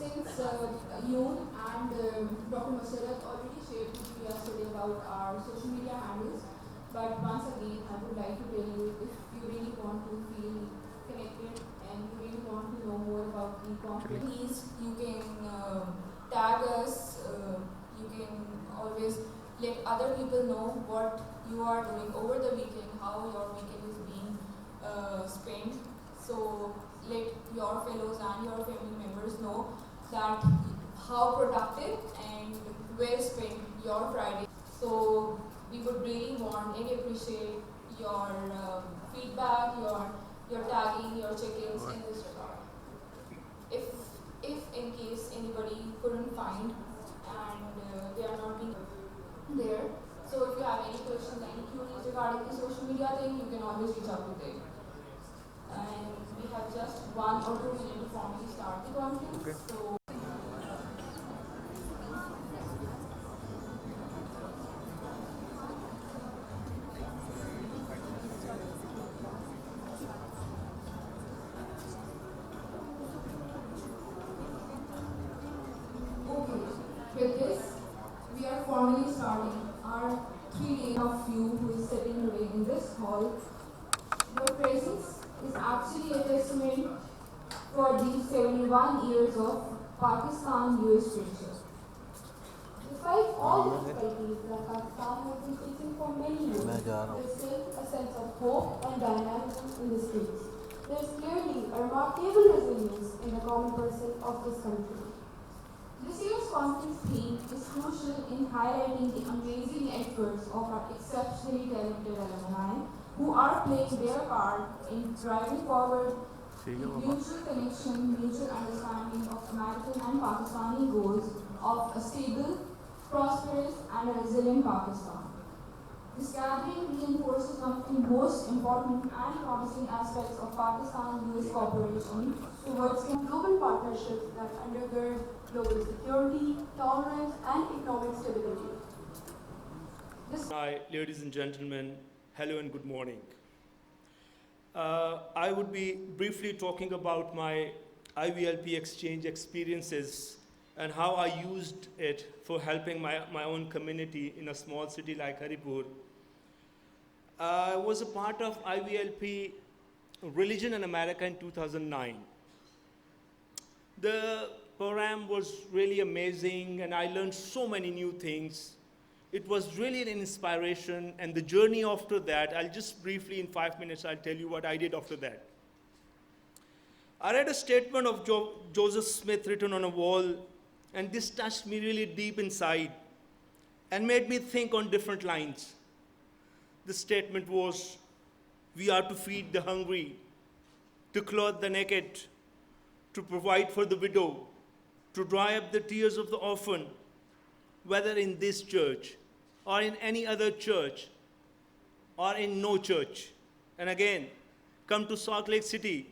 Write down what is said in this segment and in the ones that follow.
Since you and Dr. Masharat already shared with me yesterday about our social media handles, but once again, I would like to tell you, if you really want to feel connected and you really want to know more about the conference, please, you can tag us, you can always let other people know what you are doing over the weekend, how your weekend is being spent. So let your fellows and your family members know that how productive and well spent your Friday. So we would really want and appreciate your feedback, your tagging, your check-ins in this regard. If in case anybody couldn't find and they are not being there, so if you have any questions, any queries regarding the social media thing, you can always reach out to them. And we have just 1 or 2 minutes to formally start the conference. Okay. So okay, with this, we are formally starting our 3 days of you who is sitting today in this hall. Your presence is actually a testament for these 71 years of Pakistan-U.S. friendship. Despite all the difficulties that Pakistan has been facing for many years, there is still a sense of hope and dynamism in the streets. There is clearly a remarkable resilience in the common person of this country. This year's conference theme is crucial in highlighting the amazing efforts of our exceptionally talented alumni who are playing their part in driving forward the mutual connection, mutual understanding of American and Pakistani goals of a stable, prosperous, and a resilient Pakistan. This gathering reinforces one of the most important and promising aspects of Pakistan-U.S. cooperation towards global partnerships that undergird global security, tolerance, and economic stability. Hi, ladies and gentlemen, hello and good morning. I would be briefly talking about my IVLP exchange experiences and how I used it for helping my own community in a small city like Haripur. I was a part of IVLP Religion in America in 2009. The program was really amazing and I learned so many new things. It was really an inspiration, and the journey after that, I'll just briefly in 5 minutes, I'll tell you what I did after that. I read a statement of Joseph Smith written on a wall, and this touched me really deep inside and made me think on different lines. The statement was, we are to feed the hungry, to clothe the naked, to provide for the widow, to dry up the tears of the orphan, whether in this church or in any other church or in no church. And again, come to Salt Lake City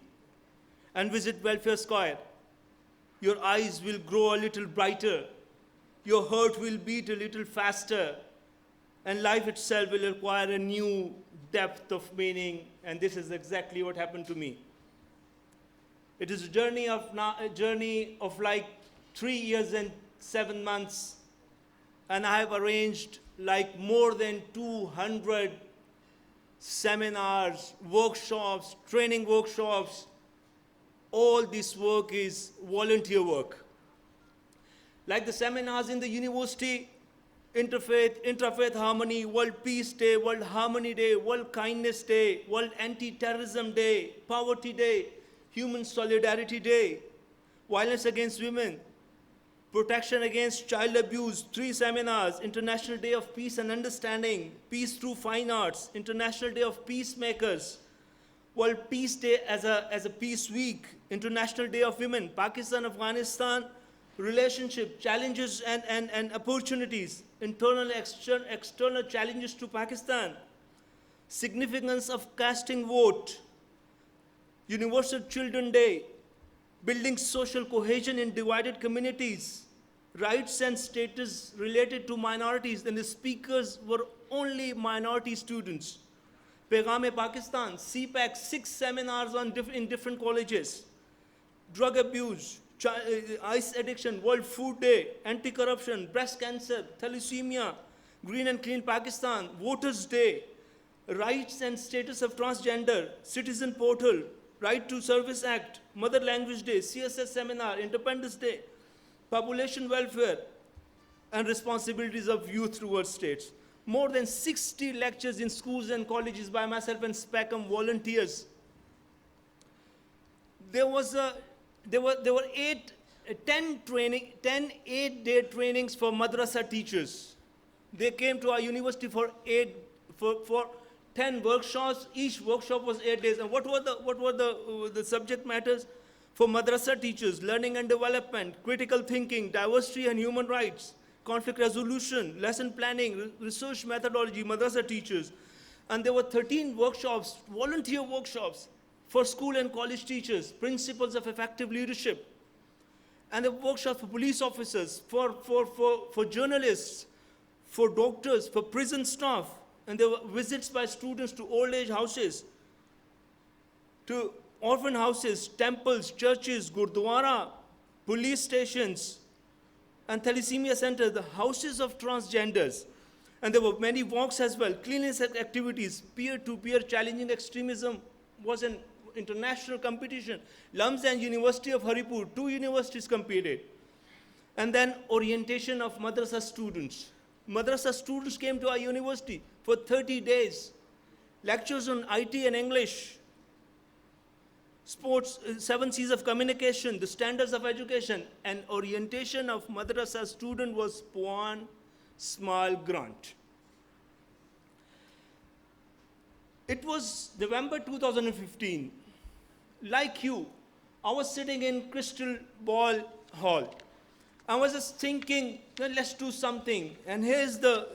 and visit Welfare Square. Your eyes will grow a little brighter, your heart will beat a little faster, and life itself will acquire a new depth of meaning, and this is exactly what happened to me. It is a journey of like 3 years and 7 months, and I have arranged like more than 200 seminars, workshops, training workshops. All this work is volunteer work. Like the seminars in the university, Interfaith Harmony, World Peace Day, World Harmony Day, World Kindness Day, World Anti-Terrorism Day, Poverty Day, Human Solidarity Day, Violence Against Women, Protection Against Child Abuse, 3 seminars, International Day of Peace and Understanding, Peace Through Fine Arts, International Day of Peacemakers, World Peace Day as a Peace Week, International Day of Women, Pakistan-Afghanistan relationship, challenges and opportunities, internal, external challenges to Pakistan, significance of casting vote, Universal Children Day, building social cohesion in divided communities, rights and status related to minorities, and the speakers were only minority students. Paigam-e-Pakistan, CPAC, 6 seminars in different colleges, drug abuse, ice addiction, World Food Day, anti-corruption, breast cancer, thalassemia, Green and Clean Pakistan, Voters Day, rights and status of transgender, citizen portal, Right to Service Act, Mother Language Day, CSS seminar, Independence Day, population welfare, and responsibilities of youth towards states. More than 60 lectures in schools and colleges by myself and Speckham volunteers. There were 10 8-day trainings for madrasa teachers. They came to our university for 10 workshops. Each workshop was 8 days. And what were the subject matters? For madrasa teachers, learning and development, critical thinking, diversity and human rights, conflict resolution, lesson planning, research methodology, madrasa teachers. And there were 13 workshops, volunteer workshops, for school and college teachers, principles of effective leadership. And a workshop for police officers, for journalists, for doctors, for prison staff. And there were visits by students to old age houses, to orphan houses, temples, churches, gurdwara, police stations, and thalassemia centers, the houses of transgenders. And there were many walks as well, cleanliness activities, peer-to-peer challenging extremism was an international competition. LUMS and University of Haripur, 2 universities competed. And then orientation of madrasa students. Madrasa students came to our university for 30 days. Lectures on IT and English, sports, 7 C's of communication, the standards of education, and orientation of madrasa student was PUAN small grant. It was November 2015. Like you, I was sitting in Crystal Ball Hall. I was just thinking, well, let's do something. And here's the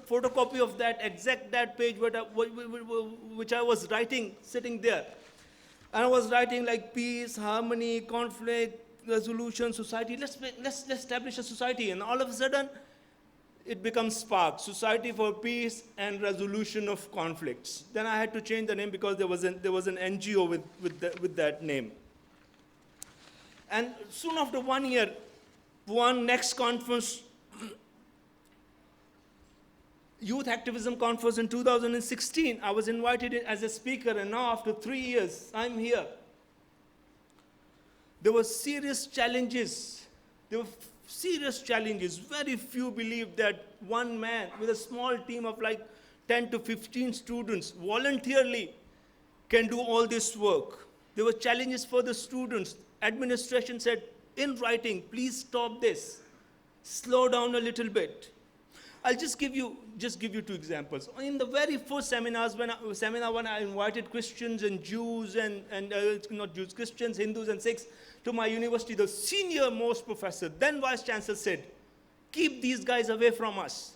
photocopy of that page which I was writing sitting there. And I was writing like peace, harmony, conflict, resolution, society. Let's establish a society. And all of a sudden, it becomes Spark, Society for Peace and Resolution of Conflicts. Then I had to change the name because there was an NGO with that name. And soon after 1 year, one next conference, Youth Activism Conference in 2016, I was invited as a speaker, and now after 3 years, I'm here. There were serious challenges. Very few believed that one man with a small team of like 10 to 15 students voluntarily can do all this work. There were challenges for the students. Administration said, in writing, please stop this. Slow down a little bit. I'll just give you 2 examples. In the very first when I invited Christians and Jews Christians, Hindus and Sikhs to my university, the senior most professor, then vice chancellor said, keep these guys away from us.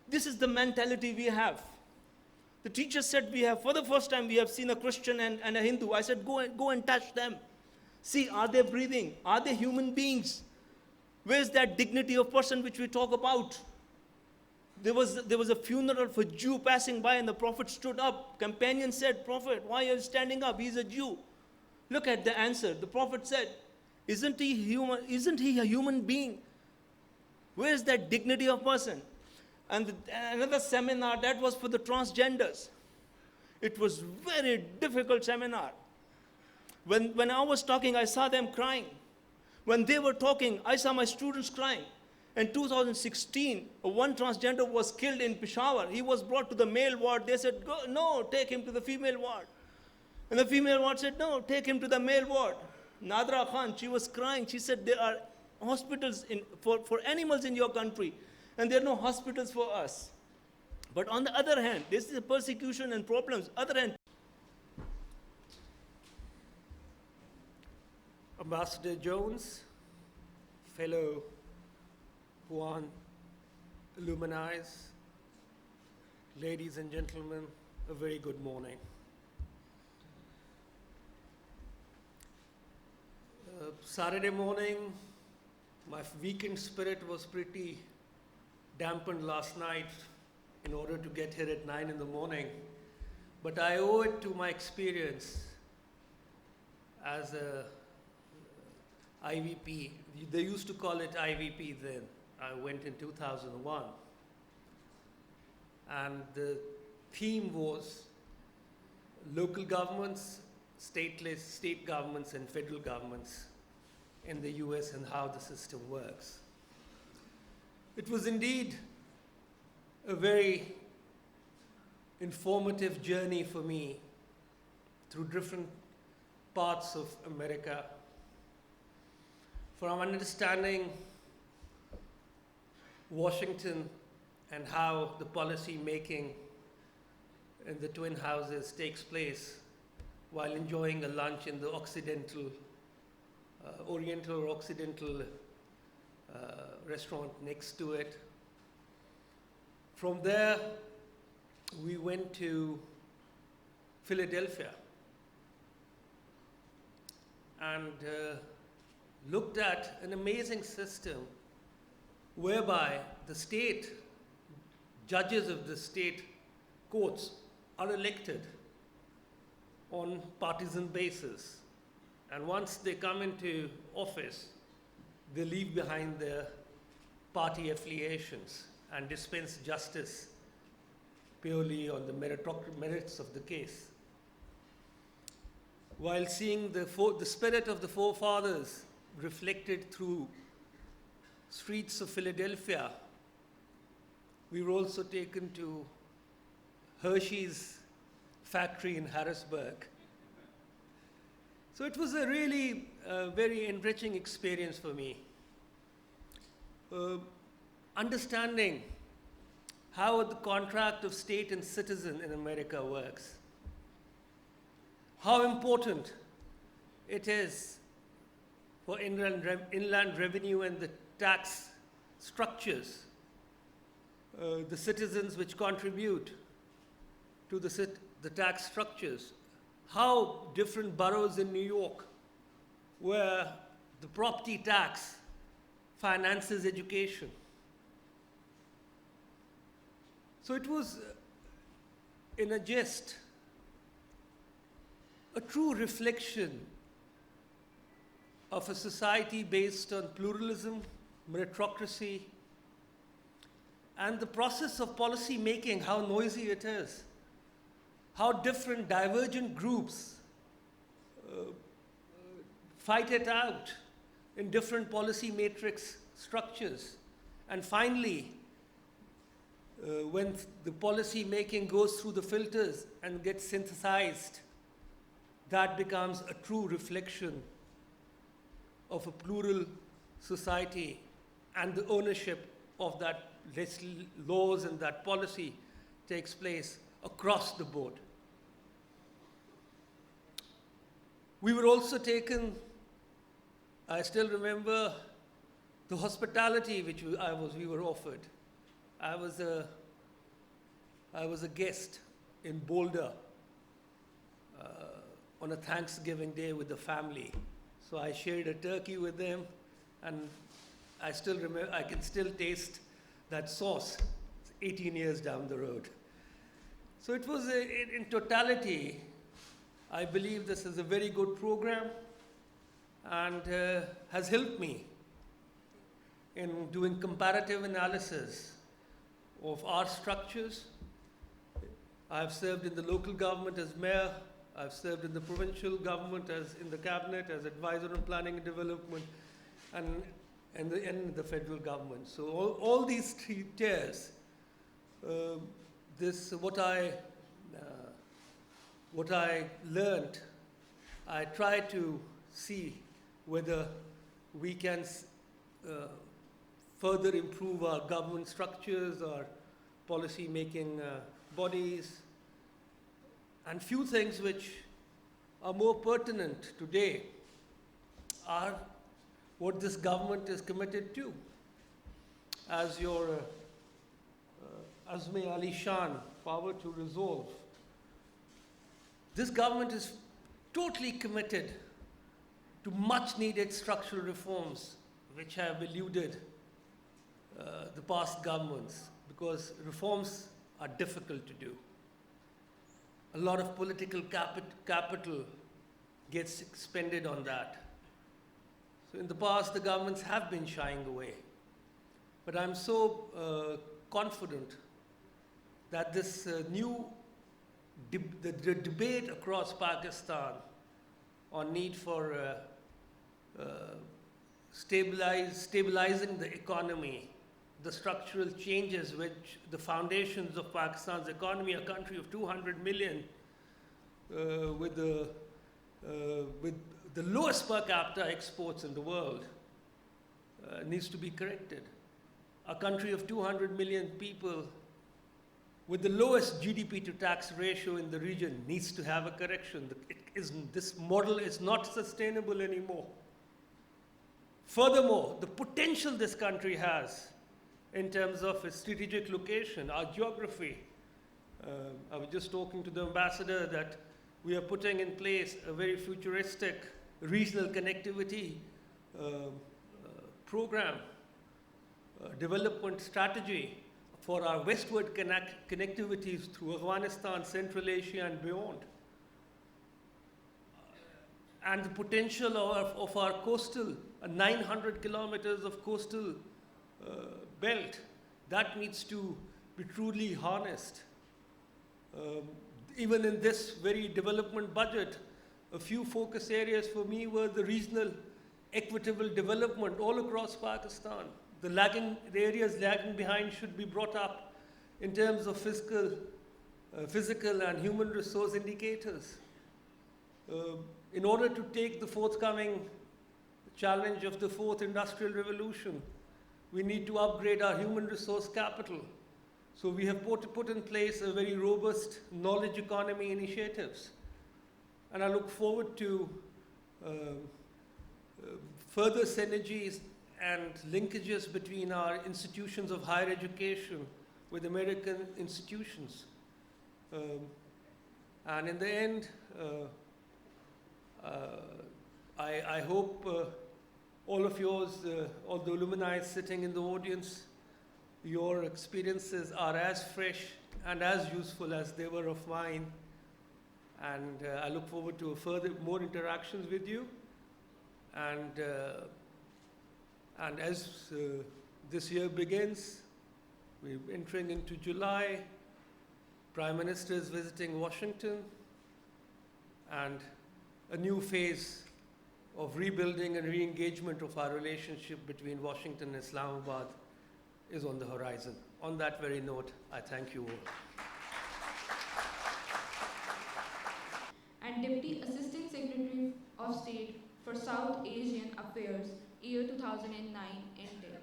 This is the mentality we have. The teacher said for the first time we have seen a Christian and a Hindu. I said, go and touch them. See, are they breathing? Are they human beings? Where's that dignity of person which we talk about? There was a funeral for a Jew passing by, and the prophet stood up. Companion said, Prophet, why are you standing up? He's a Jew. Look at the answer. The prophet said, isn't he human? Isn't he a human being? Where's that dignity of person? And another seminar, that was for the transgenders. It was very difficult seminar. When I was talking, I saw them crying. When they were talking, I saw my students crying. In 2016, one transgender was killed in Peshawar. He was brought to the male ward. They said, no, take him to the female ward. And the female ward said, no, take him to the male ward. Nadra Khan, she was crying. She said, there are hospitals for animals in your country, and there are no hospitals for us. But on the other hand, this is persecution and problems. Other hand, Ambassador Jones, fellow PUAN alumni, ladies and gentlemen, a very good morning. Saturday morning, my weekend spirit was pretty dampened last night in order to get here at 9 in the morning. But I owe it to my experience as IVP. They used to call it IVP then. I went in 2001. And the theme was local governments, state governments, and federal governments in the US and how the system works. It was indeed a very informative journey for me through different parts of America, from understanding Washington and how the policy making in the Twin Houses takes place while enjoying a lunch in the Oriental or Occidental restaurant next to it. From there, we went to Philadelphia and looked at an amazing system whereby the state judges of the state courts are elected on partisan basis. And once they come into office, they leave behind their party affiliations and dispense justice purely on the merits of the case. While seeing the spirit of the forefathers reflected through streets of Philadelphia, we were also taken to Hershey's factory in Harrisburg. So it was a really very enriching experience for me. Understanding how the contract of state and citizen in America works. How important it is for inland revenue and the tax structures, the citizens which contribute to the tax structures. How different boroughs in New York, where the property tax finances education. So it was, in a gist, a true reflection of a society based on pluralism, meritocracy, and the process of policy making, how noisy it is, how different divergent groups fight it out in different policy matrix structures. And finally, when the policy making goes through the filters and gets synthesized, that becomes a true reflection of a plural society, and the ownership of that laws and that policy takes place across the board. We were also taken, I still remember the hospitality which we were offered. I was a guest in Boulder on a Thanksgiving day with the family. So I shared a turkey with them, and I still remember, I can still taste that sauce 18 years down the road. So it was, in totality, I believe this is a very good program and has helped me in doing comparative analysis of our structures. I've served in the local government as mayor. I've served in the provincial government as in the cabinet as advisor on planning and development, and in the federal government. So all these three tiers, what I learned, I try to see whether we can further improve our government structures, our policy making bodies, and few things which are more pertinent today are what this government is committed to. As your Azm-e-Aalishan, power to resolve, this government is totally committed to much needed structural reforms which have eluded the past governments, because reforms are difficult to do. A lot of political capital gets expended on that. So in the past, the governments have been shying away. But I'm so confident that this the debate across Pakistan on need for stabilizing the economy, the structural changes which the foundations of Pakistan's economy, a country of 200 million, with the lowest per capita exports in the world, needs to be corrected. A country of 200 million people with the lowest GDP to tax ratio in the region needs to have a correction. This model is not sustainable anymore. Furthermore, the potential this country has in terms of its strategic location, our geography. I was just talking to the ambassador that we are putting in place a very futuristic regional connectivity program, development strategy for our westward connectivities through Afghanistan, Central Asia and beyond. And the potential of our coastal, 900 kilometers of coastal belt, that needs to be truly harnessed. Even in this very development budget, a few focus areas for me were the regional equitable development all across Pakistan. The areas lagging behind should be brought up in terms of physical and human resource indicators. In order to take the forthcoming challenge of the fourth industrial revolution, we need to upgrade our human resource capital. So we have put in place a very robust knowledge economy initiatives. And I look forward to further synergies and linkages between our institutions of higher education with American institutions. And in the end, I hope all of yours, all the alumni sitting in the audience, your experiences are as fresh and as useful as they were of mine. And I look forward to more interactions with you. And as this year begins, we're entering into July. Prime Minister is visiting Washington, and a new phase of rebuilding and re-engagement of our relationship between Washington and Islamabad is on the horizon. On that very note, I thank you all. And Deputy Assistant Secretary of State for South Asian Affairs, year 2009, int'l.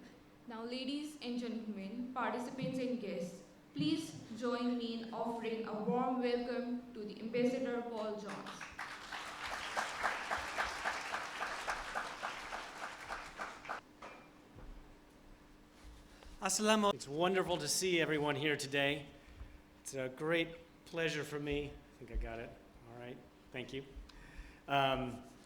Now, ladies and gentlemen, participants and guests, please join me in offering a warm welcome to the Ambassador Paul Jones. Assalamu. It's wonderful to see everyone here today. It's a great pleasure for me. I think I got it. All right. Thank you.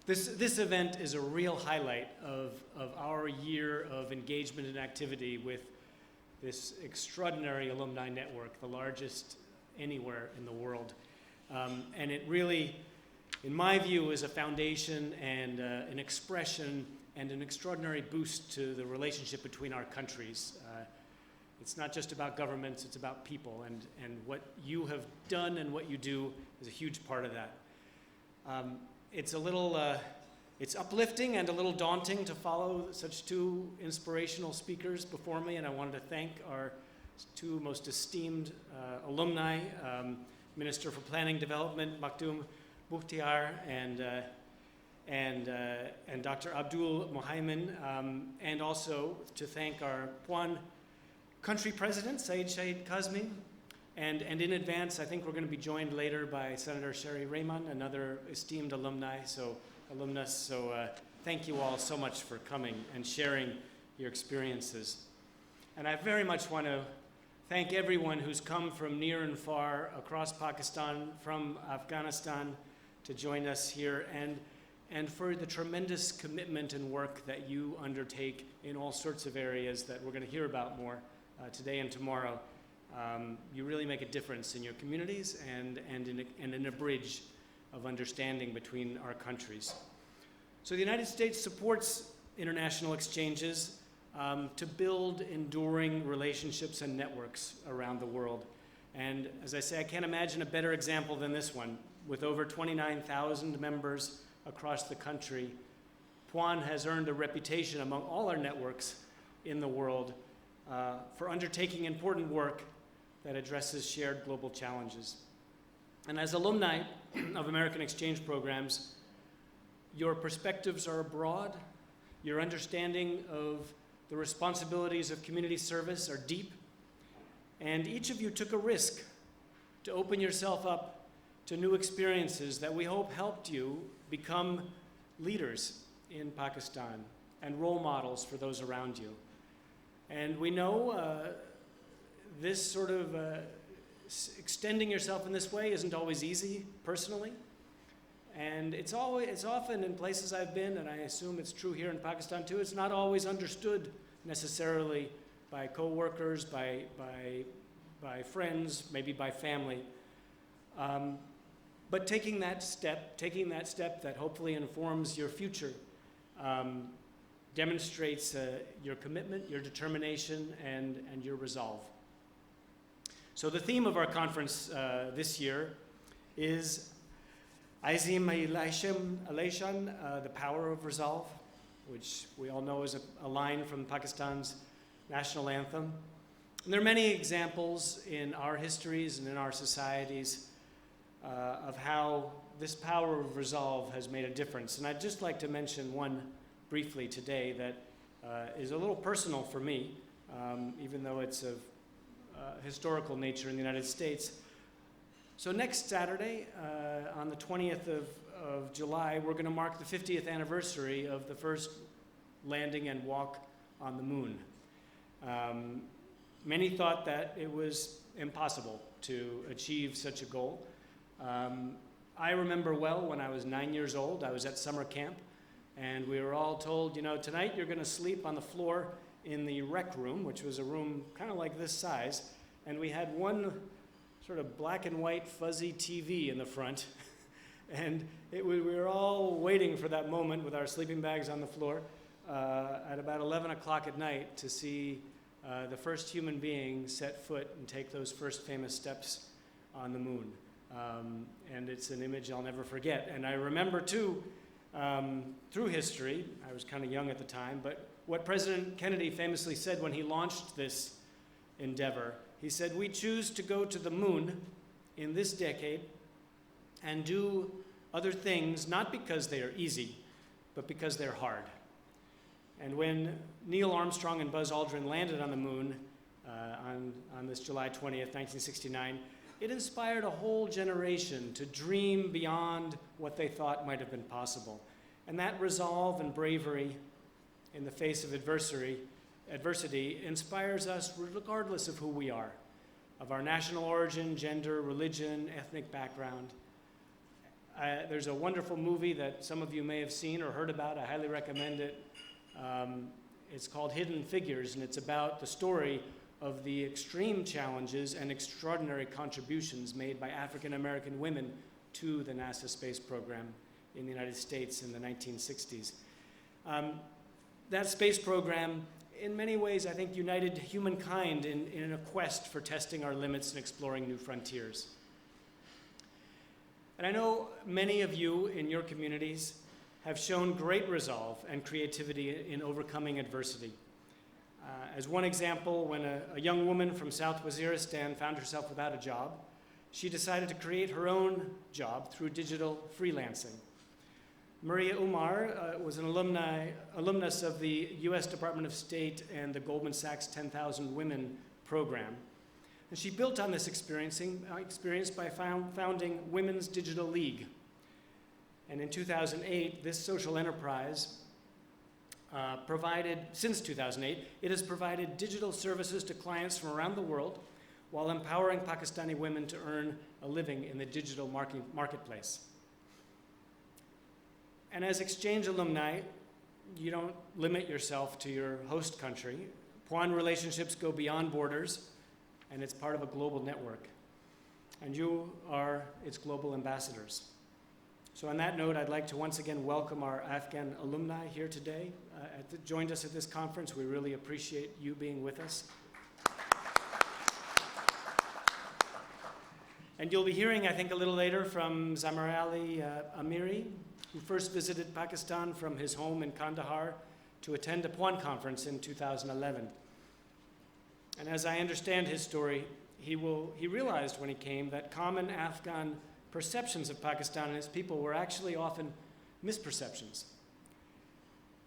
This event is a real highlight of our year of engagement and activity with this extraordinary alumni network, the largest anywhere in the world. And it really, in my view, is a foundation and an expression and an extraordinary boost to the relationship between our countries. It's not just about governments, it's about people, and what you have done and what you do is a huge part of that. It's uplifting and a little daunting to follow such two inspirational speakers before me, and I wanted to thank our two most esteemed alumni, Minister for Planning Development, Maktoum Bukhtiar, and Dr. Abdul Muhaimin, and also to thank our PUAN country president, Syed Kazmi, and in advance, I think we're going to be joined later by Senator Sherry Rehman, another esteemed alumnus. So thank you all so much for coming and sharing your experiences. And I very much want to thank everyone who's come from near and far across Pakistan, from Afghanistan, to join us here, and for the tremendous commitment and work that you undertake in all sorts of areas that we're going to hear about more today and tomorrow. You really make a difference in your communities and in a bridge of understanding between our countries. So the United States supports international exchanges to build enduring relationships and networks around the world. And as I say, I can't imagine a better example than this one. With over 29,000 members across the country, PUAN has earned a reputation among all our networks in the world for undertaking important work that addresses shared global challenges. And as alumni of American exchange programs, your perspectives are broad, your understanding of the responsibilities of community service are deep, and each of you took a risk to open yourself up to new experiences that we hope helped you become leaders in Pakistan and role models for those around you. And we know this sort of extending yourself in this way isn't always easy personally. And it's often in places I've been, and I assume it's true here in Pakistan too, it's not always understood necessarily by coworkers, by friends, maybe by family. But taking that step that hopefully informs your future, demonstrates your commitment, your determination, and your resolve. So the theme of our conference this year is Azm-e-Aalishan, the power of resolve, which we all know is a line from Pakistan's national anthem. And there are many examples in our histories and in our societies of how this power of resolve has made a difference. And I'd just like to mention one briefly today that is a little personal for me, even though it's of historical nature in the United States. So next Saturday, on the 20th of July, we're going to mark the 50th anniversary of the first landing and walk on the moon. Many thought that it was impossible to achieve such a goal. I remember well when I was 9 years old, I was at summer camp, and we were all told, you know, tonight you're going to sleep on the floor in the rec room, which was a room kind of like this size, and we had one sort of black and white fuzzy TV in the front. And we were all waiting for that moment with our sleeping bags on the floor at about 11 o'clock at night to see the first human being set foot and take those first famous steps on the moon. And it's an image I'll never forget. And I remember too, through history, I was kind of young at the time, but what President Kennedy famously said when he launched this endeavor. He said, "We choose to go to the moon in this decade and do other things, not because they are easy, but because they're hard." And when Neil Armstrong and Buzz Aldrin landed on the moon on this July 20th, 1969, it inspired a whole generation to dream beyond what they thought might have been possible. And that resolve and bravery in the face of adversity inspires us regardless of who we are, of our national origin, gender, religion, ethnic background. There's a wonderful movie that some of you may have seen or heard about. I highly recommend it. It's called Hidden Figures, and it's about the story of the extreme challenges and extraordinary contributions made by African American women to the NASA space program in the United States in the 1960s. That space program, in many ways, I think, united humankind in a quest for testing our limits and exploring new frontiers. And I know many of you in your communities have shown great resolve and creativity in overcoming adversity. As one example, when a young woman from South Waziristan found herself without a job, she decided to create her own job through digital freelancing. Maria Umar was an alumnus of the U.S. Department of State and the Goldman Sachs 10,000 Women program. And she built on this experience by founding Women's Digital League. And in 2008, this social enterprise since 2008, it has provided digital services to clients from around the world while empowering Pakistani women to earn a living in the digital marketplace. And as exchange alumni, you don't limit yourself to your host country. PUAN relationships go beyond borders, and it's part of a global network. And you are its global ambassadors. So on that note, I'd like to once again welcome our Afghan alumni here today, joined us at this conference. We really appreciate you being with us. And you'll be hearing, I think, a little later from Zamarali Amiri, who first visited Pakistan from his home in Kandahar to attend a PUAN conference in 2011. And as I understand his story, he realized when he came that common Afghan perceptions of Pakistan and its people were actually often misperceptions.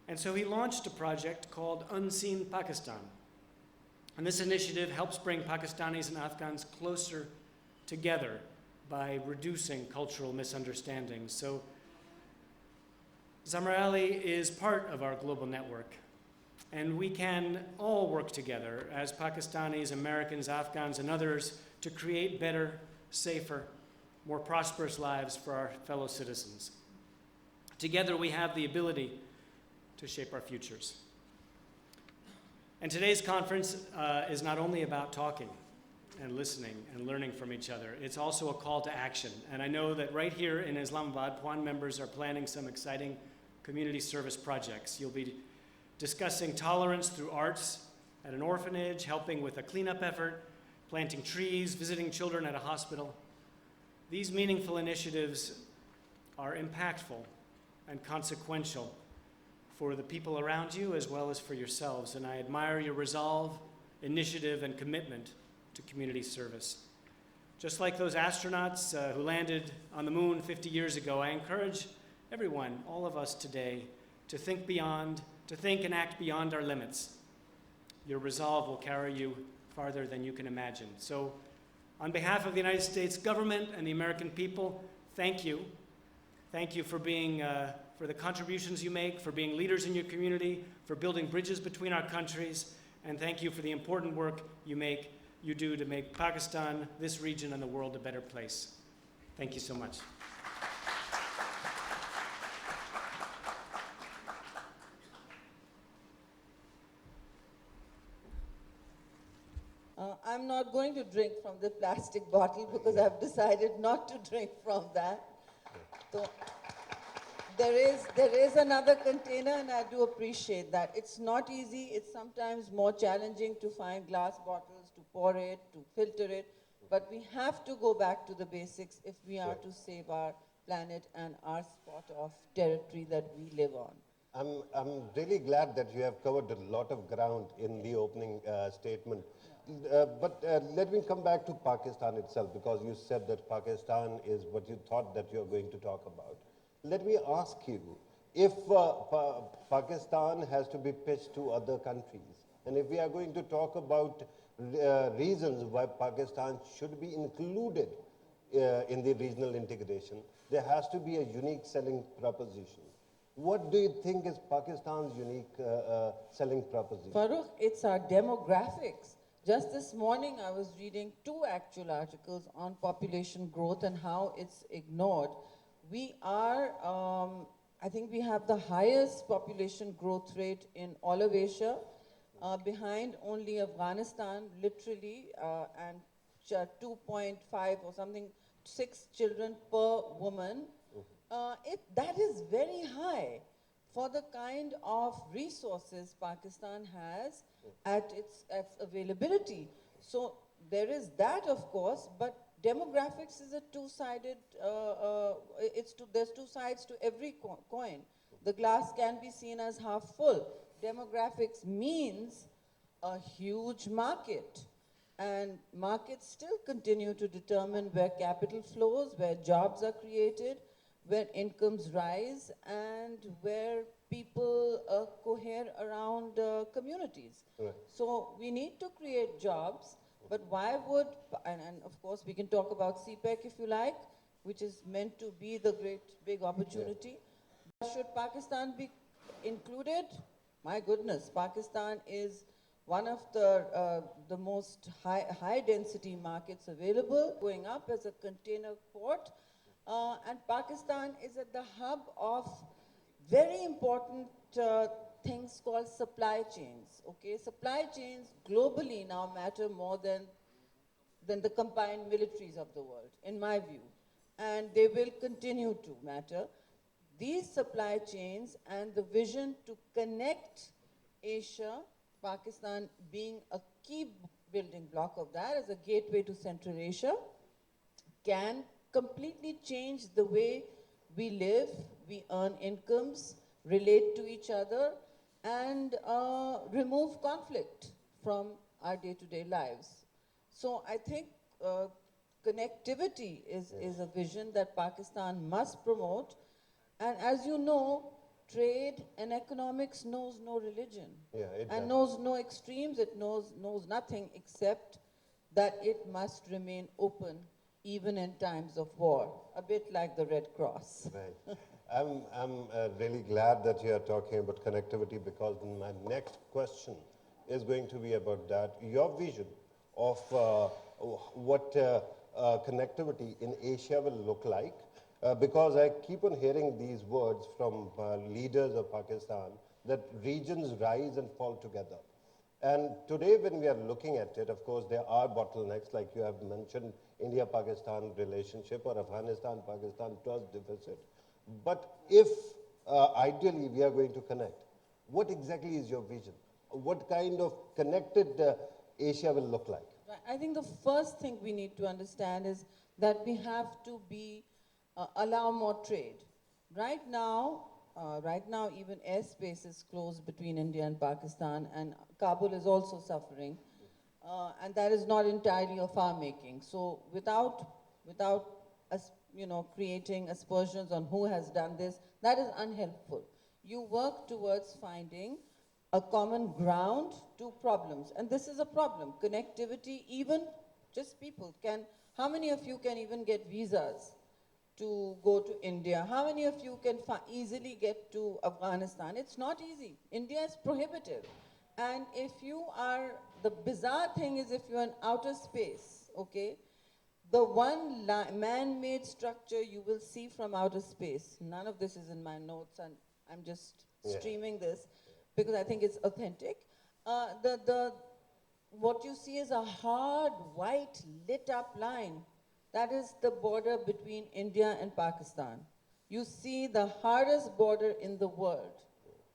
And so he launched a project called Unseen Pakistan. And this initiative helps bring Pakistanis and Afghans closer together by reducing cultural misunderstandings. So Zamarali is part of our global network, and we can all work together as Pakistanis, Americans, Afghans, and others to create better, safer, more prosperous lives for our fellow citizens. Together we have the ability to shape our futures. And today's conference is not only about talking and listening and learning from each other, it's also a call to action. And I know that right here in Islamabad, PUAN members are planning some exciting community service projects. You'll be discussing tolerance through arts at an orphanage, helping with a cleanup effort, planting trees, visiting children at a hospital. These meaningful initiatives are impactful and consequential for the people around you as well as for yourselves, and I admire your resolve, initiative, and commitment to community service. Just like those astronauts who landed on the moon 50 years ago, I encourage everyone, all of us today, to think beyond, to think and act beyond our limits. Your resolve will carry you farther than you can imagine. So, on behalf of the United States government and the American people, thank you. Thank you for being, for the contributions you make, for being leaders in your community, for building bridges between our countries, and thank you for the important work you do to make Pakistan, this region, and the world a better place. Thank you so much. I'm not going to drink from the plastic bottle because I've decided not to drink from that. So there is another container, and I do appreciate that. It's not easy. It's sometimes more challenging to find glass bottles, to pour it, to filter it. But we have to go back to the basics if we are to save our planet and our spot of territory that we live on. I'm really glad that you have covered a lot of ground in the opening statement. But let me come back to Pakistan itself, because you said that Pakistan is what you thought that you're going to talk about. Let me ask you, if Pakistan has to be pitched to other countries, and if we are going to talk about reasons why Pakistan should be included in the regional integration, there has to be a unique selling proposition. What do you think is Pakistan's unique selling proposition? Farooq, it's our demographics. Just this morning, I was reading 2 actual articles on population growth and how it's ignored. We are, I think we have the highest population growth rate in all of Asia, behind only Afghanistan, literally, and 2.5 or something, 6 children per woman. That is very high for the kind of resources Pakistan has at its availability. So there is that, of course, but demographics is a two-sided, there's 2 sides to every coin. The glass can be seen as half full. Demographics means a huge market, and markets still continue to determine where capital flows, where jobs are created, where incomes rise, and where people cohere around communities. Right. So we need to create jobs, but why would, and of course we can talk about CPEC if you like, which is meant to be the great big opportunity. Yeah. Should Pakistan be included? My goodness, Pakistan is one of the most high density markets available, going up as a container port. And Pakistan is at the hub of very important things called supply chains. Okay, supply chains globally now matter more than the combined militaries of the world, in my view. and they will continue to matter. These supply chains and the vision to connect Asia, Pakistan being a key building block of that as a gateway to Central Asia, can completely change the way we live, we earn incomes, relate to each other, and remove conflict from our day-to-day lives. So I think connectivity is a vision that Pakistan must promote. And as you know, trade and economics knows no religion. Yeah, it And does. knows no extremes. It knows nothing except that it must remain open even in times of war, a bit like the Red Cross. Right. I'm really glad that you are talking about connectivity because my next question is going to be about that. Your vision of what connectivity in Asia will look like, because I keep on hearing these words from leaders of Pakistan that regions rise and fall together. And today, when we are looking at it, of course, there are bottlenecks, like you have mentioned, India-Pakistan relationship or Afghanistan-Pakistan trust deficit. But if ideally we are going to connect, what exactly is your vision? What kind of connected Asia will look like? Right. I think the first thing we need to understand is that we have to allow more trade. Right now, even airspace is closed between India and Pakistan, and Kabul is also suffering, and that is not entirely of our making. So, without us, creating aspersions on who has done this, that is unhelpful. You work towards finding a common ground to problems, and this is a problem. Connectivity, even just people can. How many of you can even get visas to go to India? How many of you can easily get to Afghanistan? It's not easy. India is prohibitive. And the bizarre thing is if you're in outer space, okay, the one man-made structure you will see from outer space, none of this is in my notes, and I'm just streaming this because I think it's authentic. What you see is a hard, white, lit up line. That is the border between India and Pakistan. You see the hardest border in the world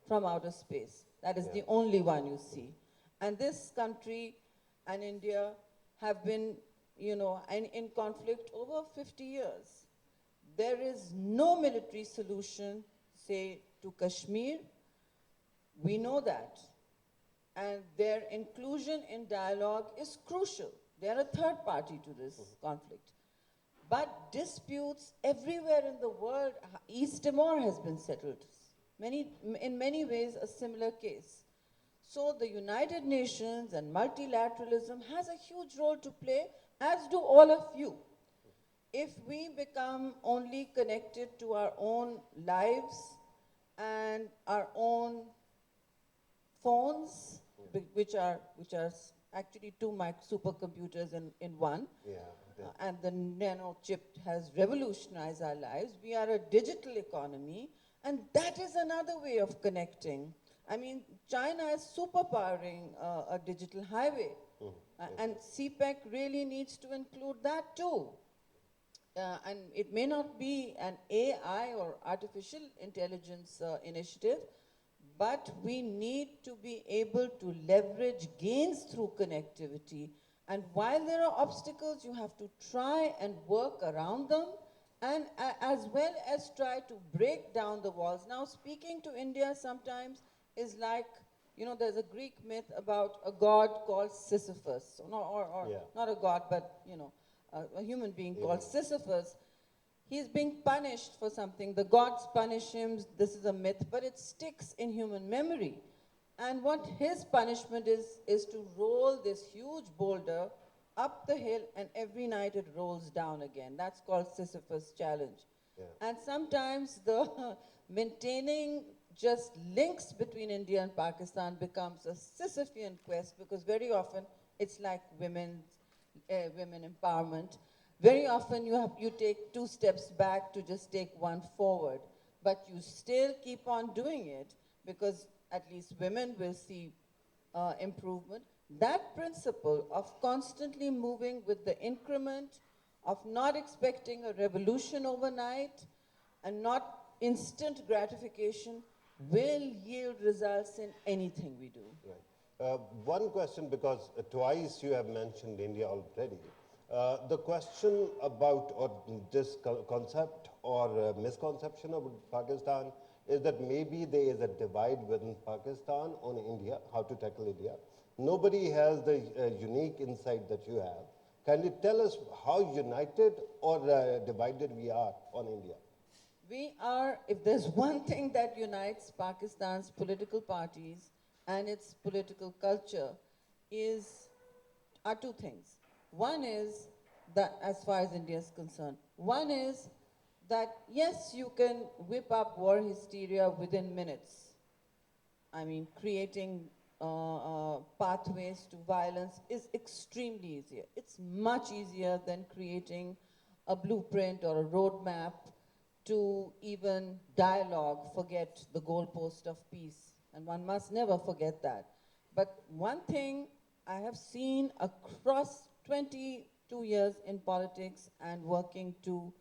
from outer space. That is the only one you see. And this country and India have been, in conflict over 50 years. There is no military solution, say, to Kashmir. We know that. And their inclusion in dialogue is crucial. They are a third party to this conflict. But disputes everywhere in the world, East Timor has been settled. In many ways, a similar case. So the United Nations and multilateralism has a huge role to play, as do all of you. If we become only connected to our own lives and our own phones, which are actually two supercomputers in one, and the nano chip has revolutionized our lives. We are a digital economy, and that is another way of connecting. I mean, China is superpowering a digital highway, and CPEC really needs to include that too. And it may not be an AI or artificial intelligence initiative, but we need to be able to leverage gains through connectivity. And while there are obstacles, you have to try and work around them, and as well as try to break down the walls. Now, speaking to India sometimes is like, there's a Greek myth about a god called Sisyphus. Not a god, but, a human being called Sisyphus. He's being punished for something. The gods punish him. This is a myth, but it sticks in human memory. And what his punishment is to roll this huge boulder up the hill, and every night it rolls down again. That's called Sisyphus challenge. And sometimes the maintaining just links between India and Pakistan becomes a Sisyphean quest, because very often it's like women empowerment. Very often you take 2 steps back to just take 1 forward, but you still keep on doing it because at least women will see improvement. That principle of constantly moving with the increment of not expecting a revolution overnight and not instant gratification will yield results in anything we do. Right. One question, because twice you have mentioned India already. The question about, or this concept or misconception about Pakistan is that maybe there is a divide within Pakistan on India, how to tackle India. Nobody has the unique insight that you have. Can you tell us how united or divided we are on India? We are, if there's one thing that unites Pakistan's political parties and its political culture are two things. One is that, as far as India is concerned, one is that yes, you can whip up war hysteria within minutes. I mean, creating pathways to violence is extremely easier. It's much easier than creating a blueprint or a roadmap to even dialogue, forget the goalpost of peace. And one must never forget that. But one thing I have seen across 22 years in politics and working to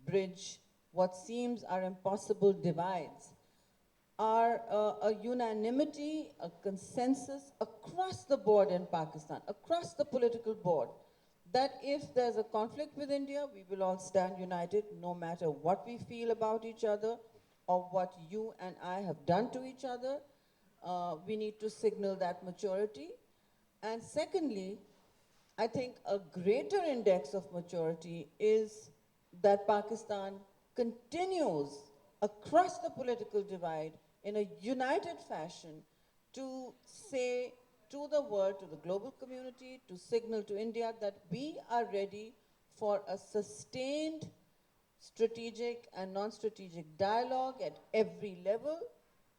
bridge what seems are impossible divides are a unanimity, a consensus across the board in Pakistan, across the political board, that if there's a conflict with India, we will all stand united no matter what we feel about each other or what you and I have done to each other. We need to signal that maturity. And secondly, I think a greater index of maturity is that Pakistan continues across the political divide in a united fashion to say to the world, to the global community, to signal to India that we are ready for a sustained strategic and non-strategic dialogue at every level.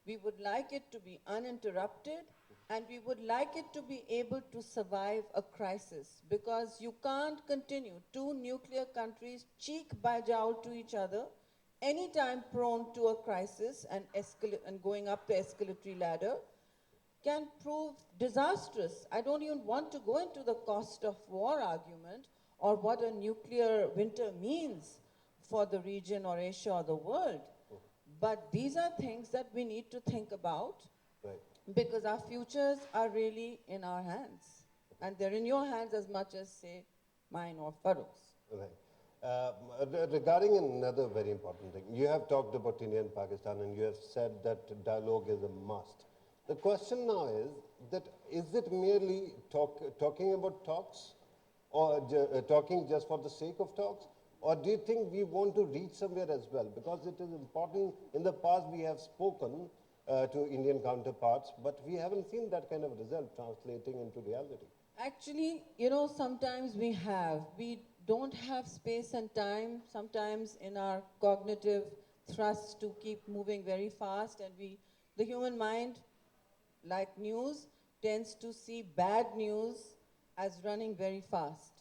We would like it to be uninterrupted, and we would like it to be able to survive a crisis, because you can't continue two nuclear countries cheek by jowl to each other, anytime prone to a crisis and going up the escalatory ladder can prove disastrous. I don't even want to go into the cost of war argument or what a nuclear winter means for the region or Asia or the world. But these are things that we need to think about, Right. because our futures are really in our hands. And they're in your hands as much as, say, mine or Farooq's. Right. Regarding another very important thing, you have talked about India and Pakistan, and you have said that dialogue is a must. The question now is it merely talking about talks, or talking just for the sake of talks? Or do you think we want to reach somewhere as well? Because it is important, in the past we have spoken to Indian counterparts, but we haven't seen that kind of result translating into reality. Actually, sometimes we don't have space and time, sometimes in our cognitive thrust to keep moving very fast, and the human mind, like news, tends to see bad news as running very fast.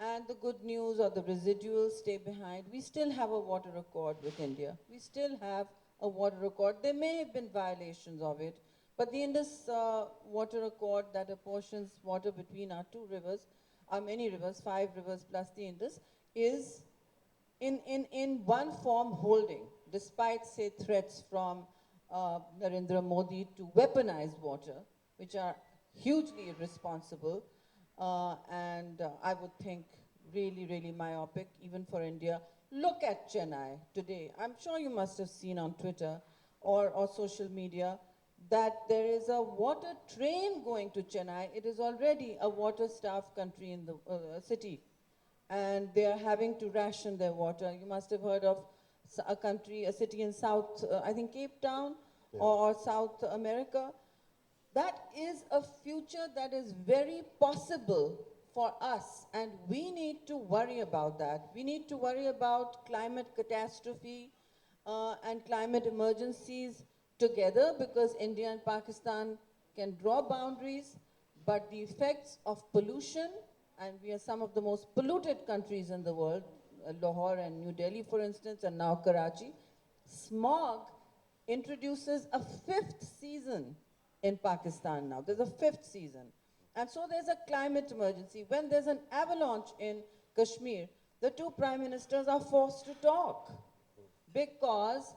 And the good news or the residuals stay behind. We still have a water accord with India. We still have a water accord. There may have been violations of it, but the Indus water accord that apportions water between our two rivers, our many rivers, 5 rivers plus the Indus, is in one form holding, despite, say, threats from Narendra Modi to weaponize water, which are hugely irresponsible, and I would think really, really myopic, even for India. Look at Chennai today. I'm sure you must have seen on Twitter or social media that there is a water train going to Chennai. It is already a water-starved country in the city, and they are having to ration their water. You must have heard of a city in South, I think Cape Town, yeah, or South America. That is a future that is very possible for us, and we need to worry about that. We need to worry about climate catastrophe and climate emergencies together, because India and Pakistan can draw boundaries, but the effects of pollution, and we are some of the most polluted countries in the world, Lahore and New Delhi, for instance, and now Karachi. Smog introduces a 5th season in Pakistan now. There's a 5th season. And so there's a climate emergency. When there's an avalanche in Kashmir, the two prime ministers are forced to talk because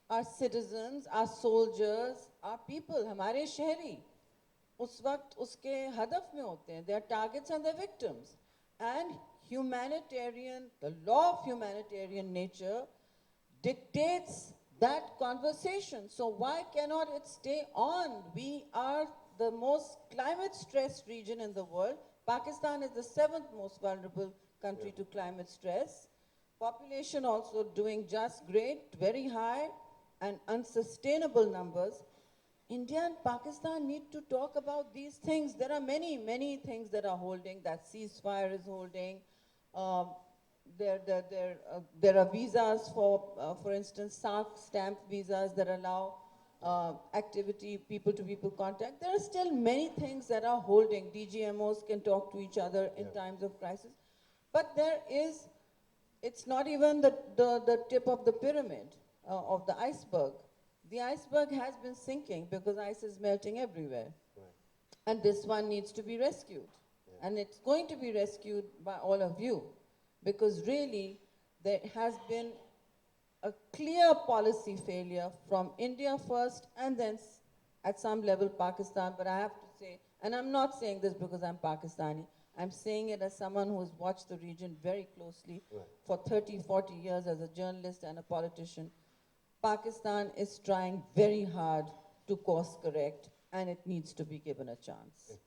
our citizens, our soldiers, our people, हमारे शहरी उस वक्त उसके हदफ में होते हैं. They are targets and they're victims. And the law of humanitarian nature dictates that conversation. So why cannot it stay on? We are the most climate stressed region in the world. Pakistan is the 7th most vulnerable country to climate stress. Population also doing just great, very high and unsustainable numbers. India and Pakistan need to talk about these things. There are many, many things that are holding, that ceasefire is holding. There are visas for instance, SARC stamp visas that allow activity, people-to-people contact. There are still many things that are holding. DGMOs can talk to each other in times of crisis. But it's not even the tip of the pyramid, of the iceberg. The iceberg has been sinking because ice is melting everywhere. Right. And this one needs to be rescued. Yeah. And it's going to be rescued by all of you, because really there has been a clear policy failure from India first and then at some level Pakistan. But I have to say, and I'm not saying this because I'm Pakistani, I'm saying it as someone who's watched the region very closely for 30, 40 years as a journalist and a politician. Pakistan is trying very hard to course correct, and it needs to be given a chance.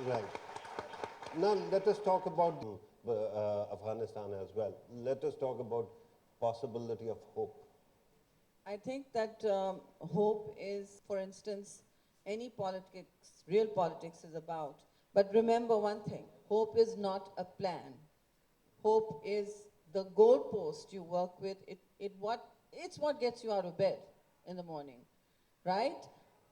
Right. Now let us talk about Afghanistan as well. Let us talk about possibility of hope. I think that hope is, for instance, any politics, real politics is about. But remember one thing, hope is not a plan. Hope is the goalpost you work with. It's what gets you out of bed in the morning, right?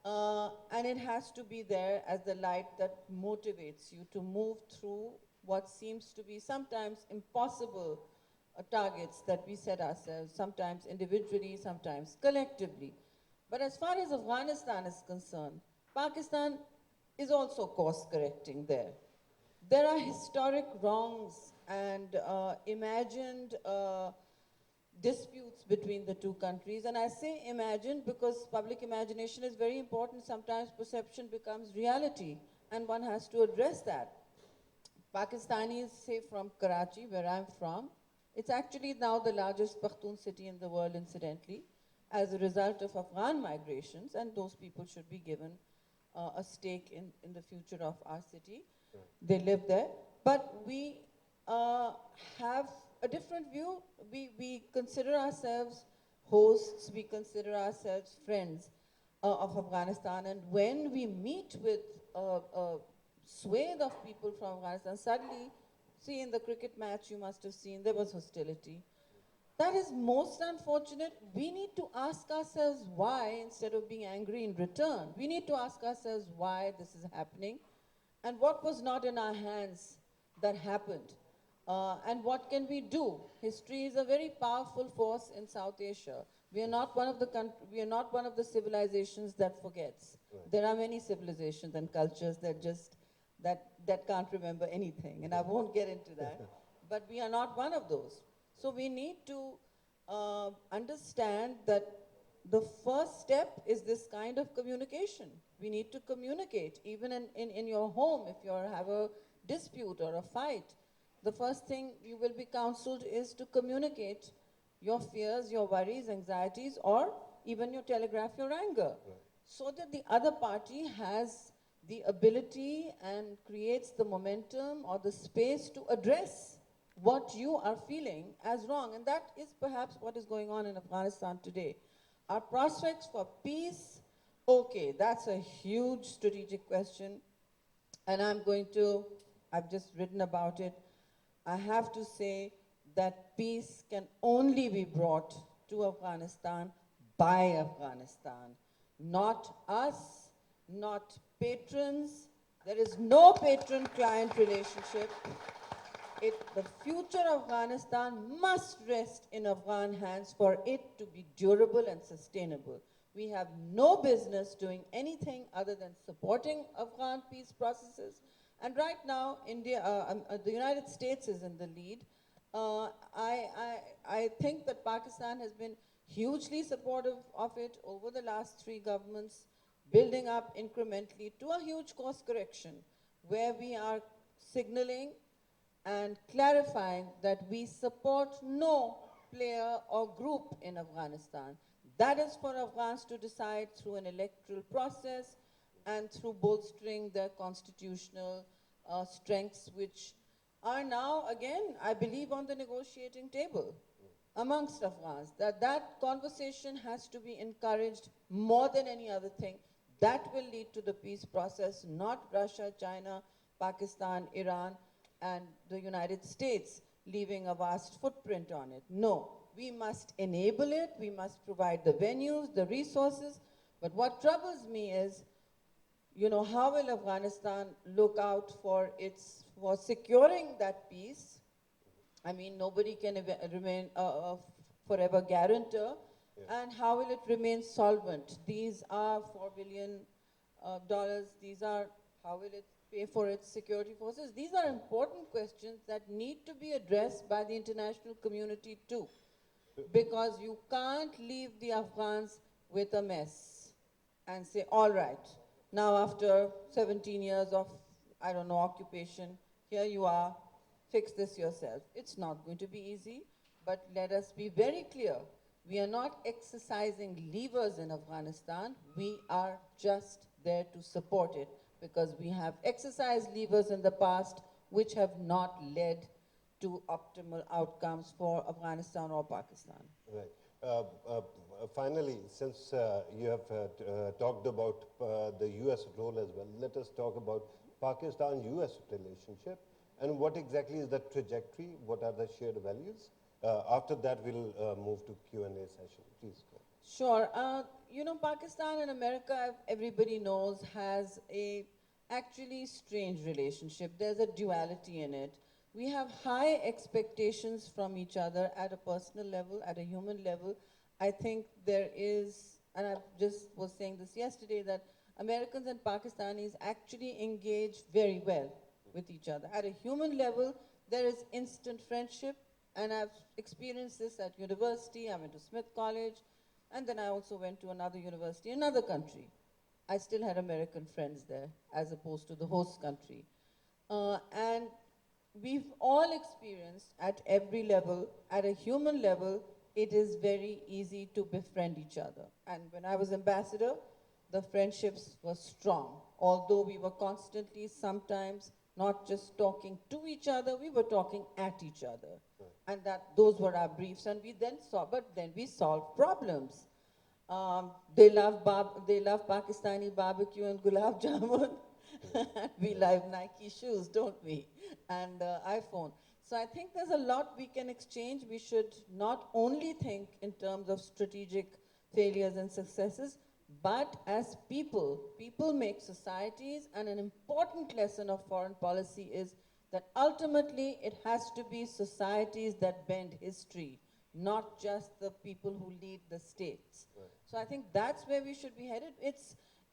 And it has to be there as the light that motivates you to move through what seems to be sometimes impossible targets that we set ourselves, sometimes individually, sometimes collectively. But as far as Afghanistan is concerned, Pakistan is also course correcting there. There are historic wrongs and imagined disputes between the two countries. And I say imagined because public imagination is very important. Sometimes perception becomes reality, and one has to address that. Pakistanis, say from Karachi, where I'm from, it's actually now the largest Pakhtun city in the world, incidentally, as a result of Afghan migrations, and those people should be given a stake in the future of our city. Right. They live there. But we have a different view. We consider ourselves hosts, we consider ourselves friends of Afghanistan, and when we meet with a swathe of people from Afghanistan, suddenly, see in the cricket match you must have seen, there was hostility. That is most unfortunate. We need to ask ourselves why instead of being angry in return. We need to ask ourselves why this is happening and what was not in our hands that happened. And what can we do? History is a very powerful force in South Asia. We are not one of the civilizations that forgets. Right. There are many civilizations and cultures that can't remember anything, and I won't get into that. But we are not one of those. So we need to understand that the first step is this kind of communication. We need to communicate, even in your home, if you have a dispute or a fight. The first thing you will be counseled is to communicate your fears, your worries, anxieties, or even your telegraph your anger, so that the other party has the ability and creates the momentum or the space to address what you are feeling as wrong. And that is perhaps what is going on in Afghanistan today. Our prospects for peace, okay, that's a huge strategic question. And I've just written about it. I have to say that peace can only be brought to Afghanistan by Afghanistan. Not us, not patrons. There is no patron-client relationship. The future of Afghanistan must rest in Afghan hands for it to be durable and sustainable. We have no business doing anything other than supporting Afghan peace processes And right now, the United States is in the lead. I think that Pakistan has been hugely supportive of it over the last 3 governments, building up incrementally to a huge course correction, where we are signaling and clarifying that we support no player or group in Afghanistan. That is for Afghans to decide through an electoral process and through bolstering their constitutional strengths, which are now, again, I believe, on the negotiating table amongst Afghans. That conversation has to be encouraged more than any other thing. That will lead to the peace process, not Russia, China, Pakistan, Iran, and the United States leaving a vast footprint on it. No, we must enable it, we must provide the venues, the resources. But what troubles me is, how will Afghanistan look out for securing that peace? I mean, nobody can remain forever guarantor. Yeah. And how will it remain solvent? These are $4 billion. How will it pay for its security forces? These are important questions that need to be addressed by the international community too. Because you can't leave the Afghans with a mess and say, all right, now after 17 years of, occupation, here you are, fix this yourself. It's not going to be easy, but let us be very clear. We are not exercising levers in Afghanistan. We are just there to support it because we have exercised levers in the past which have not led to optimal outcomes for Afghanistan or Pakistan. Right. Finally, since you have talked about the U.S. role as well, let us talk about Pakistan-U.S. relationship and what exactly is the trajectory, what are the shared values? After that, we'll move to Q&A session. Please go. Sure. Pakistan and America, everybody knows, has a actually strange relationship. There's a duality in it. We have high expectations from each other at a personal level, at a human level. I think there is, and I just was saying this yesterday, that Americans and Pakistanis actually engage very well with each other. At a human level, there is instant friendship, and I've experienced this at university. I went to Smith College, and then I also went to another university in another country. I still had American friends there, as opposed to the host country. And we've all experienced at every level, at a human level, it is very easy to befriend each other. And when I was ambassador, the friendships were strong. Although we were constantly, sometimes, not just talking to each other, we were talking at each other. And those were our briefs. And we then we solved problems. They love Pakistani barbecue and gulab jamun. We like Nike shoes, don't we? And iPhone. So I think there's a lot we can exchange. We should not only think in terms of strategic failures and successes, but as people. People make societies, and an important lesson of foreign policy is that ultimately it has to be societies that bend history, not just the people who lead the states. Right. So I think that's where we should be headed.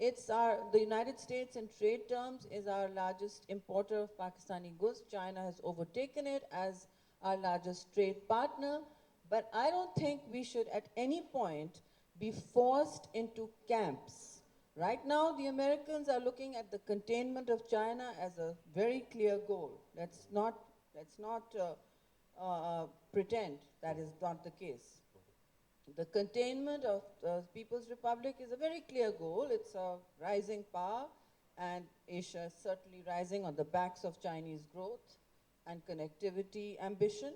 The United States in trade terms is our largest importer of Pakistani goods. China has overtaken it as our largest trade partner. But I don't think we should at any point be forced into camps. Right now, the Americans are looking at the containment of China as a very clear goal. Let's not pretend that is not the case. The containment of the People's Republic is a very clear goal. It's a rising power, and Asia is certainly rising on the backs of Chinese growth and connectivity ambition,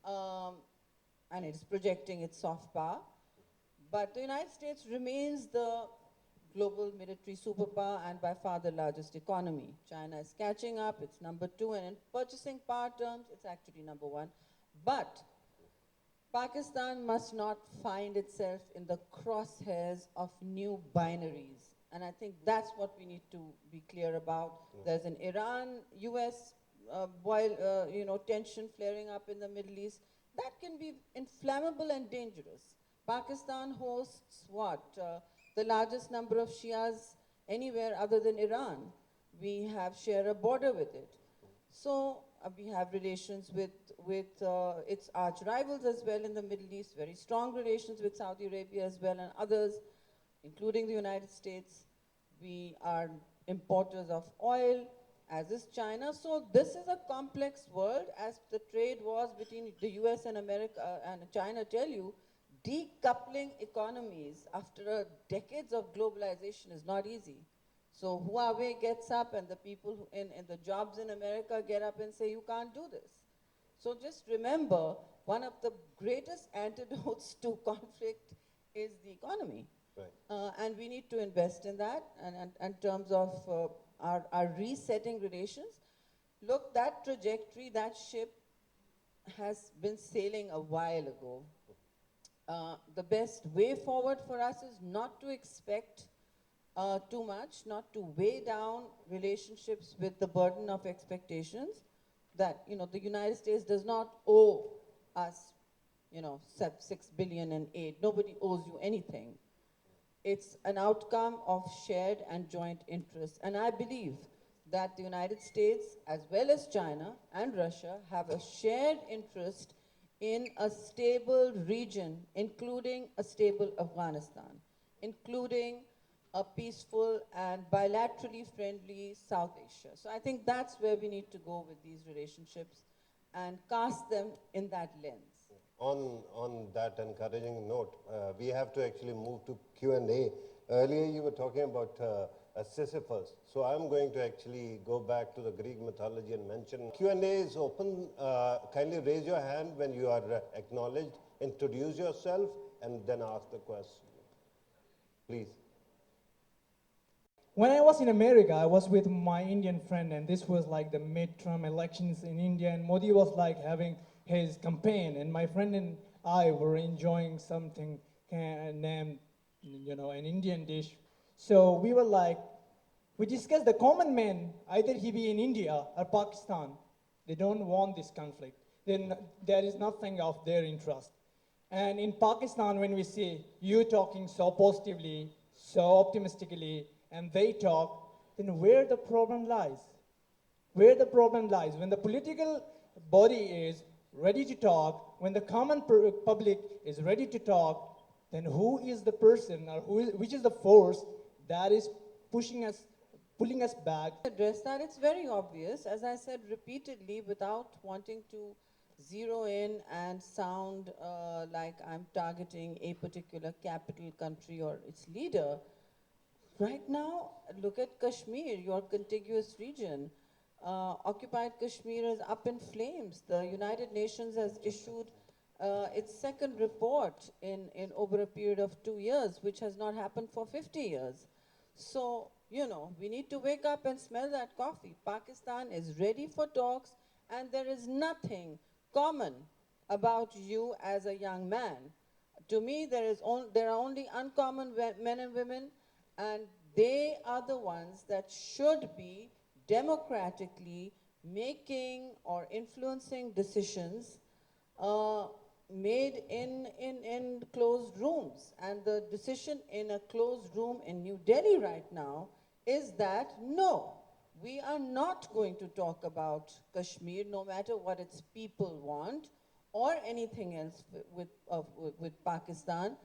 and it's projecting its soft power. But the United States remains the global military superpower and by far the largest economy. China is catching up, it's number 2, and in purchasing power terms, it's actually number 1. But Pakistan must not find itself in the crosshairs of new binaries. And I think that's what we need to be clear about. There's an Iran-US tension flaring up in the Middle East. That can be inflammable and dangerous. Pakistan hosts what? The largest number of Shias anywhere other than Iran. we share a border with it. So we have relations with its arch rivals as well in the Middle East, very strong relations with Saudi Arabia as well and others, including the United States. We are importers of oil, as is China. So this is a complex world, as the trade wars between the US and America and China tell you. Decoupling economies after decades of globalization is not easy. So Huawei gets up and the people in the jobs in America get up and say, you can't do this. So just remember, one of the greatest antidotes to conflict is the economy. Right. And we need to invest in that and in terms of our resetting relations. Look, that trajectory, that ship has been sailing a while ago. The best way forward for us is not to expect too much, not to weigh down relationships with the burden of expectations that, the United States does not owe us, 6 billion in aid. Nobody owes you anything. It's an outcome of shared and joint interests. And I believe that the United States, as well as China and Russia, have a shared interest in a stable region, including a stable Afghanistan, including a peaceful and bilaterally friendly South Asia. So I think that's where we need to go with these relationships and cast them in that lens. On that encouraging note, we have to actually move to Q&A. Earlier you were talking about Sisyphus. So I'm going to actually go back to the Greek mythology and mention Q&A is open. Kindly raise your hand when you are acknowledged. Introduce yourself and then ask the question. Please. When I was in America, I was with my Indian friend, and this was like the midterm elections in India, and Modi was like having his campaign, and my friend and I were enjoying something named, an Indian dish. So we were like, we discussed the common man, either he be in India or Pakistan, they don't want this conflict. Then there is nothing of their interest. And in Pakistan, when we see you talking so positively, so optimistically, and they talk, then where the problem lies? Where the problem lies? When the political body is ready to talk, when the common public is ready to talk, then who is the person or which is the force that is pulling us back? Address that, it's very obvious, as I said repeatedly, without wanting to zero in and sound like I'm targeting a particular capital country or its leader. Right now, look at Kashmir, your contiguous region. Occupied Kashmir is up in flames. The United Nations has issued its second report in over a period of 2 years, which has not happened for 50 years. So, we need to wake up and smell that coffee. Pakistan is ready for talks, and there is nothing common about you as a young man. To me, there are only uncommon men and women, and they are the ones that should be democratically making or influencing decisions made in closed rooms. And the decision in a closed room in New Delhi right now is that, no, we are not going to talk about Kashmir, no matter what its people want, or anything else with Pakistan,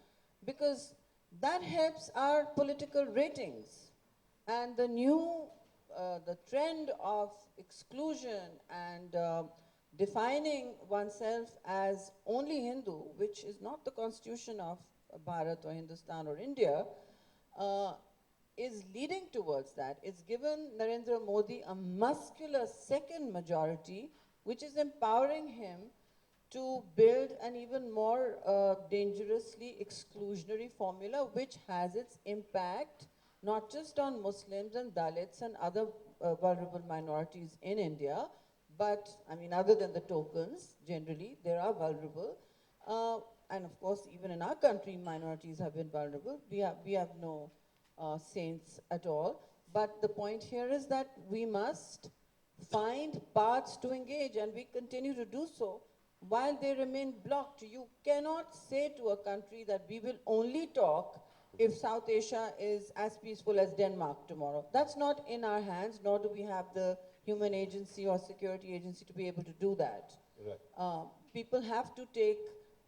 because that helps our political ratings. And the trend of exclusion and defining oneself as only Hindu, which is not the constitution of Bharat or Hindustan or India, is leading towards that. It's given Narendra Modi a muscular second majority, which is empowering him to build an even more dangerously exclusionary formula, which has its impact not just on Muslims and Dalits and other vulnerable minorities in India, but, other than the tokens, generally, they are vulnerable. And of course, even in our country, minorities have been vulnerable. We have no saints at all. But the point here is that we must find paths to engage, and we continue to do so while they remain blocked. You cannot say to a country that we will only talk if South Asia is as peaceful as Denmark tomorrow. That's not in our hands, nor do we have the human agency or security agency to be able to do that. Right. People have to take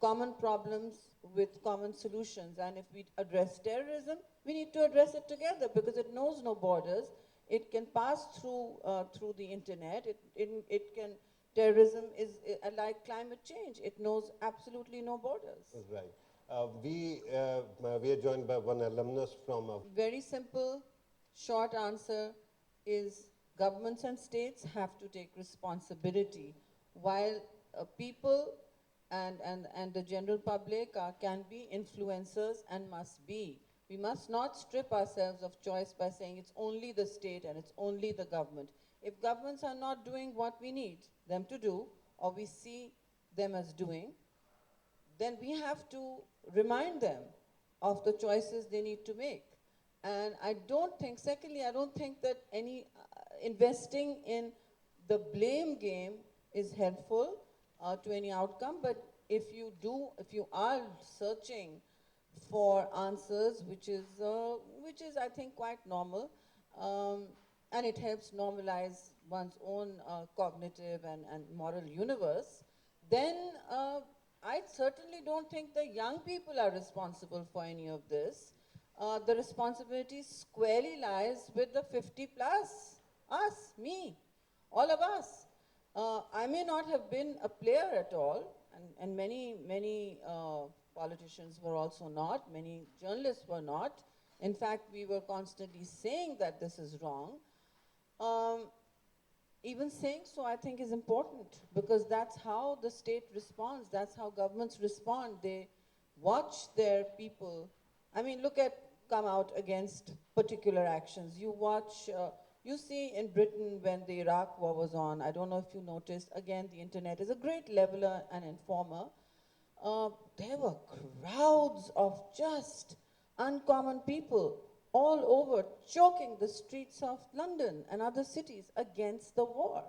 common problems with common solutions. And if we address terrorism, we need to address it together because it knows no borders. It can pass through the internet. Terrorism is like climate change. It knows absolutely no borders. Right. We are joined by one alumnus from. Very simple, short answer is governments and states have to take responsibility while people and the general public can be influencers and must be. We must not strip ourselves of choice by saying it's only the state and it's only the government. If governments are not doing what we need them to do, or we see them as doing, then we have to remind them of the choices they need to make. And I don't think, secondly, I don't think that any investing in the blame game is helpful to any outcome, but if you are searching for answers, which is I think quite normal, and it helps normalize one's own cognitive and moral universe, then I certainly don't think the young people are responsible for any of this. The responsibility squarely lies with the 50 plus, us, me, all of us. I may not have been a player at all, and many politicians were also not, many journalists were not. In fact, we were constantly saying that this is wrong. Even saying so, I think, is important because that's how the state responds. That's how governments respond. They watch their people. I mean, come out against particular actions. You watch, you see in Britain when the Iraq war was on, I don't know if you noticed, again, the internet is a great leveler and informer. There were crowds of just uncommon people all over, choking the streets of London and other cities against the war.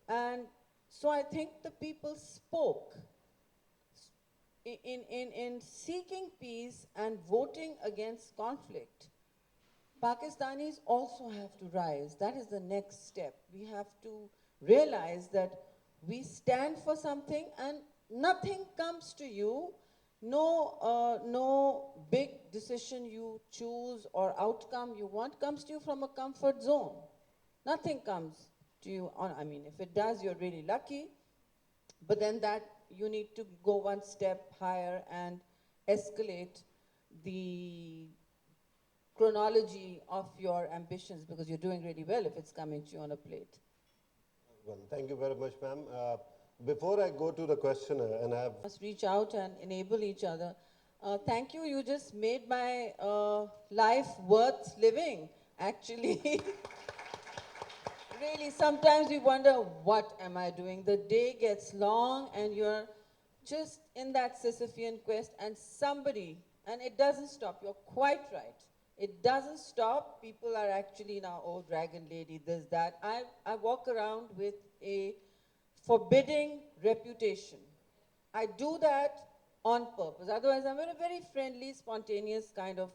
And so I think the people spoke in seeking peace and voting against conflict. Pakistanis also have to rise. That is the next step. We have to realize that we stand for something and nothing comes to you. No big decision you choose or outcome you want comes to you from a comfort zone. Nothing comes to you I mean, if it does, you're really lucky. But then that you need to go one step higher and escalate the chronology of your ambitions because you're doing really well if it's coming to you on a plate. Well, thank you very much, ma'am. Before I go to the questioner, and I must reach out and enable each other. Thank you. You just made my life worth living, actually. Really, sometimes we wonder, what am I doing? The day gets long and you're just in that Sisyphean quest and somebody, and it doesn't stop. You're quite right. It doesn't stop. People are actually now, oh, dragon lady, this, that. I walk around with a forbidding reputation. I do that on purpose. Otherwise, I'm a very friendly, spontaneous kind of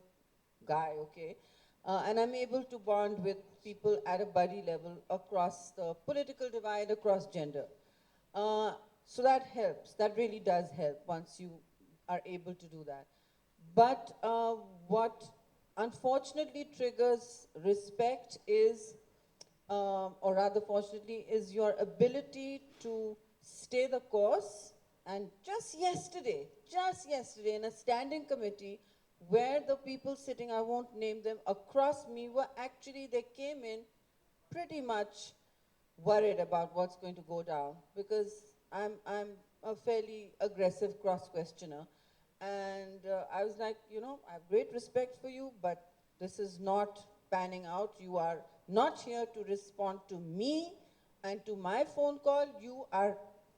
guy, okay? And I'm able to bond with people at a buddy level across the political divide, across gender. So that helps. That really does help once you are able to do that. But what unfortunately triggers respect is, or rather fortunately, is your ability to stay the course. And just yesterday, in a standing committee, where the people sitting, I won't name them, across me were actually, they came in pretty much worried about what's going to go down because I'm a fairly aggressive cross-questioner. And I was like, you know, I have great respect for you, but this is not panning out. You are not here to respond to me and to my phone call.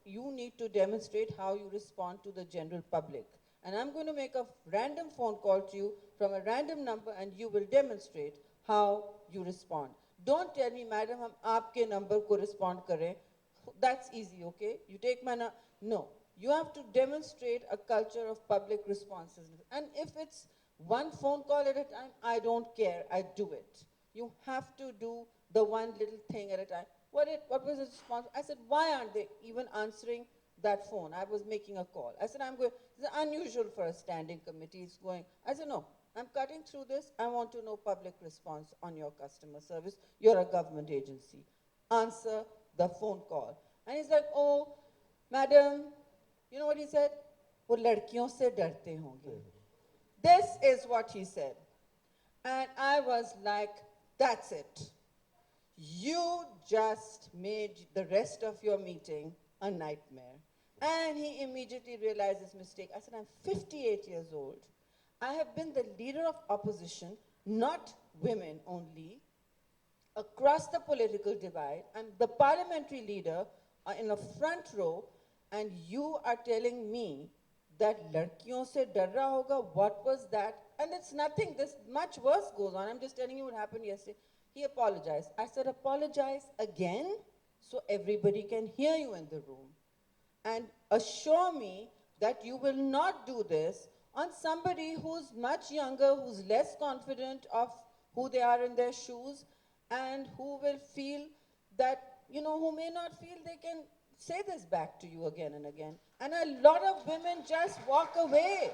You need to demonstrate how you respond to the general public. And I'm going to make a random phone call to you from a random number and you will demonstrate how you respond. Don't tell me, madam, hum aapke number ko respond kare. That's easy, okay? You take my no. You have to demonstrate a culture of public responsiveness. And if it's One phone call at a time, I don't care, I do it. You have to do the one little thing at a time. What was the response? I said, why aren't they even answering that phone? I was making a call. I said, I'm going, it's unusual for a standing committee. It's going, I said, no, I'm cutting through this. I want to know public response on your customer service. You're a government agency. Answer the phone call. And he's like, oh, madam, you know what he said? वो लड़कियों से डरते होंगे. This is what he said. And I was like, that's it. You just made the rest of your meeting a nightmare. And he immediately realized his mistake. I said, I'm 58 years old. I have been the leader of opposition, not women only, across the political divide. I'm the parliamentary leader in the front row, and you are telling me that ladkiyon se dar raha hoga. What was that? And it's nothing, this much worse goes on. I'm just telling you what happened yesterday. He apologized. I said, apologize again so everybody can hear you in the room. And assure me that you will not do this on somebody who's much younger, who's less confident of who they are in their shoes, and who will feel that, you know, who may not feel they can say this back to you again and again. And a lot of women just walk away.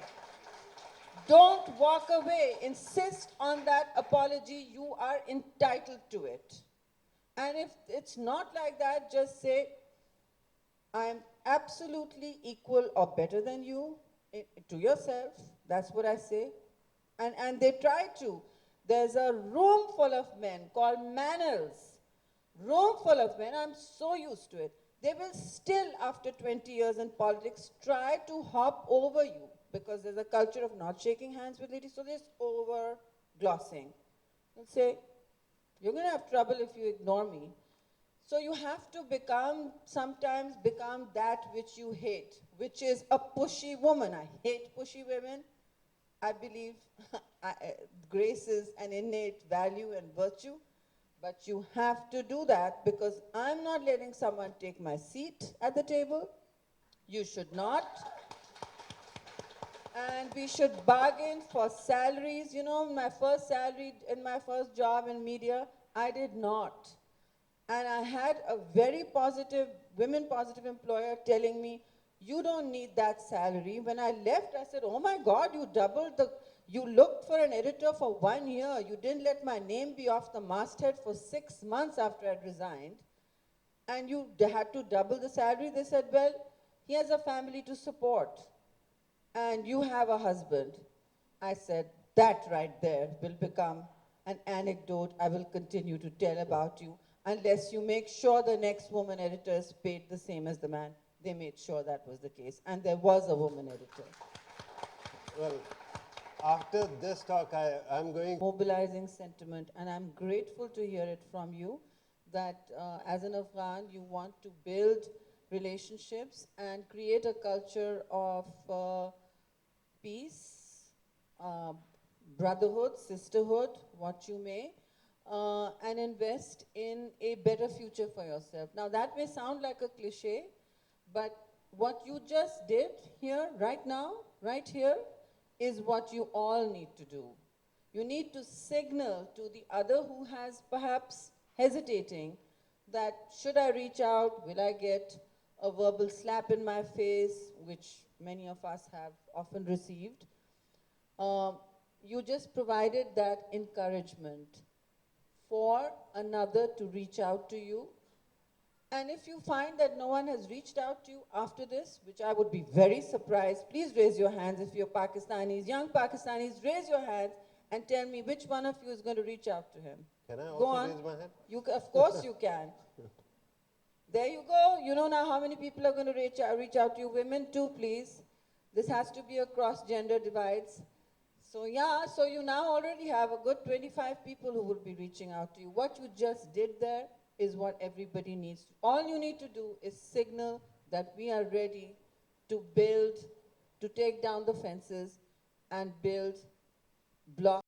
Don't walk away. Insist on that apology. You are entitled to it. And if it's not like that, just say, I'm absolutely equal or better than you to yourself. That's what I say. And they try to. There's a room full of men called manners. Room full of men. I'm so used to it. They will still, after 20 years in politics, try to hop over you because there's a culture of not shaking hands with ladies, so there's over-glossing. They'll say, you're going to have trouble if you ignore me. So you have to sometimes become that which you hate, which is a pushy woman. I hate pushy women. I believe grace is an innate value and virtue. But you have to do that because I'm not letting someone take my seat at the table. You should not. And we should bargain for salaries. You know, my first salary in my first job in media, I did not. And I had a very positive, women-positive employer telling me, you don't need that salary. When I left, I said, oh my God, you looked for an editor for 1 year. You didn't let my name be off the masthead for 6 months after I'd resigned. And you had to double the salary. They said, well, he has a family to support. And you have a husband. I said, that right there will become an anecdote I will continue to tell about you unless you make sure the next woman editor is paid the same as the man. They made sure that was the case. And there was a woman editor. Well, after this talk, I'm going... Mobilizing sentiment, and I'm grateful to hear it from you that as an Afghan, you want to build relationships and create a culture of peace, brotherhood, sisterhood, what you may, and invest in a better future for yourself. Now that may sound like a cliche, but what you just did here, right now, right here, is what you all need to do. You need to signal to the other who has perhaps hesitating that should I reach out, will I get a verbal slap in my face, which many of us have often received. You just provided that encouragement for another to reach out to you. And if you find that no one has reached out to you after this, which I would be very surprised, please raise your hands if you're Pakistanis, young Pakistanis, raise your hands and tell me which one of you is going to reach out to him. Can I Go also on. raise my hand? Of course you can. There you go. You know now how many people are going to reach out to you. Women too, please. This has to be across gender divides. So yeah, so you now already have a good 25 people who will be reaching out to you. What you just did there is what everybody needs. All you need to do is signal that we are ready to build, to take down the fences and build blocks